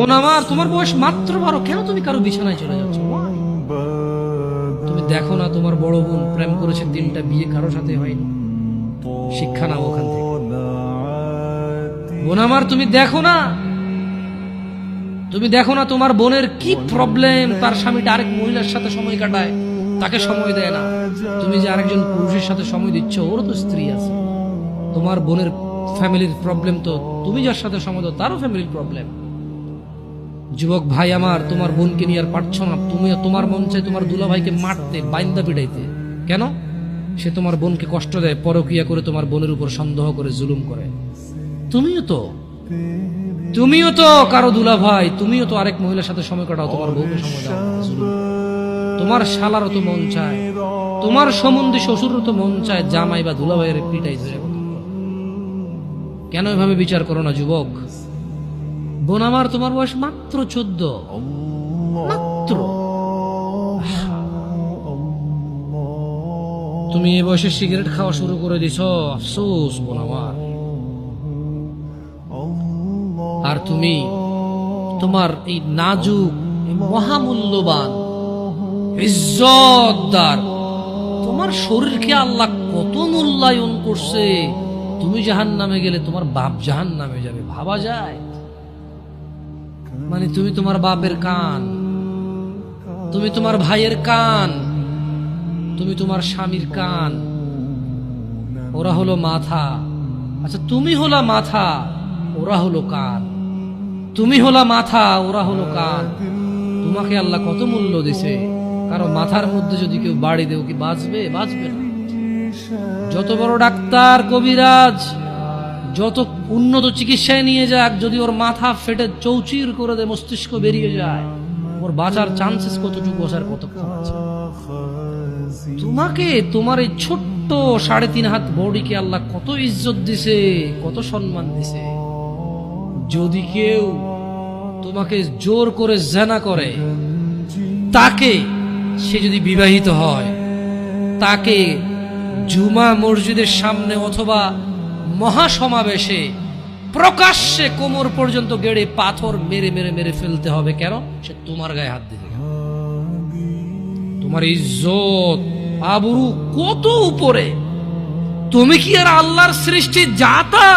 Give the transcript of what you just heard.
বোন আমার, তোমার বয়স মাত্র 12, কেন তুমি কারো বিছানায় চলে যাচ্ছ? তুমি দেখো না তোমার বড় বোন প্রেম করেছে 3টা, বিয়ে কারো সাথে হয়নি। শিক্ষা নাও ওখান থেকে। বোন আমার, তুমি দেখো না তোমার বোনের কি প্রবলেম, তার স্বামীটা আরেক মহিলার সাথে সময় কাটায়, তাকে সময় দেয় না। তুমি যে আরেকজন পুরুষের সাথে সময় দিচ্ছ, ওরও তো স্ত্রী আছে। তোমার বোনের ফ্যামিলির প্রবলেম তো তুমি যার সাথে সময় দাও তারও ফ্যামিলির প্রবলেম। যুবক ভাই আমার, তোমার বোনকে নিয়ে আর পারছো না। তোমার মন চাই তোমার দুলাভাইকে মারতে, বাইন্দা পিটাইতে। কেন? সে তোমার বোনকে কষ্ট দেয়, পরকিয়া করে তোমার বোনের উপর সন্দেহ করে জুলুম করে। তুমিও তো কারো দুলাভাই, তুমিও তো আরেক মহিলার সাথে সময় কাটাও, তোমার বউকে সময় দাও। তোমার শালারও তো মন চায়, তোমার সম্বন্ধে শ্বশুরও তো মন চায় জামাই বা দুলাভাইয়ের পিটাই ধরে। কেন এভাবে বিচার করো না যুবক? বোন আমার, তোমার বয়স মাত্র 14, মাত্র। তুমি এই বয়সে সিগারেট খাওয়া শুরু করে দিছ, আফসোস বোন আমার। আর তুমি তোমার এই নাজুক, মহামূল্যবান, ইজ্জতদার তোমার শরীরকে আল্লাহ কত মূল্যায়ন করছে। তুমি জাহান্নামে গেলে তোমার বাপ জাহান্নামে যাবে, ভাবা যায়? মানে তুমি তোমার বাপের কান, তুমি তোমার ভাইয়ের কান, তুমি তোমার স্বামীর কান, ওরা হলো মাথা। আচ্ছা, তুমি হলা মাথা, ওরা হলো কান। তুমি হলা মাথা, ওরা হলো কান। তোমাকে আল্লাহ কত মূল্য দিছে। কারণ মাথার মধ্যে যদি কেউ বাড়ি দেও, কি বাঁচবে? বাঁচবে না। যত বড় ডাক্তার, কবিরাজ, যত উন্নত চিকিৎসায় নিয়ে যাক, যদি ওর মাথা ফেটে চৌচির করে দেয়, মস্তিষ্ক বেরিয়ে যায়, ওর বাঁচার চান্সেস কতটুকু, বসার কতক্ষণ আছে? তোমাকে, তোমার এই ছোট্ট 3.5 হাত বডিকে আল্লাহ কত ইজ্জত দিছে, কত সম্মান দিছে। যদি কেউ তোমাকে জোর করে জেনা করে, তাকে, সে যদি বিবাহিত হয়, তাকে জুমা মসজিদের সামনে অথবা মহাসমাবেশে প্রকাশ্যে কোমর পর্যন্ত গেড়ে পাথর মেরে মেরে মেরে ফেলতে হবে। কেন? সে তোমার গায়ে হাত দিতে। তোমার ইজ্জত আবরু কত উপরে। তুমি কি আর আল্লাহর সৃষ্টি জাতা?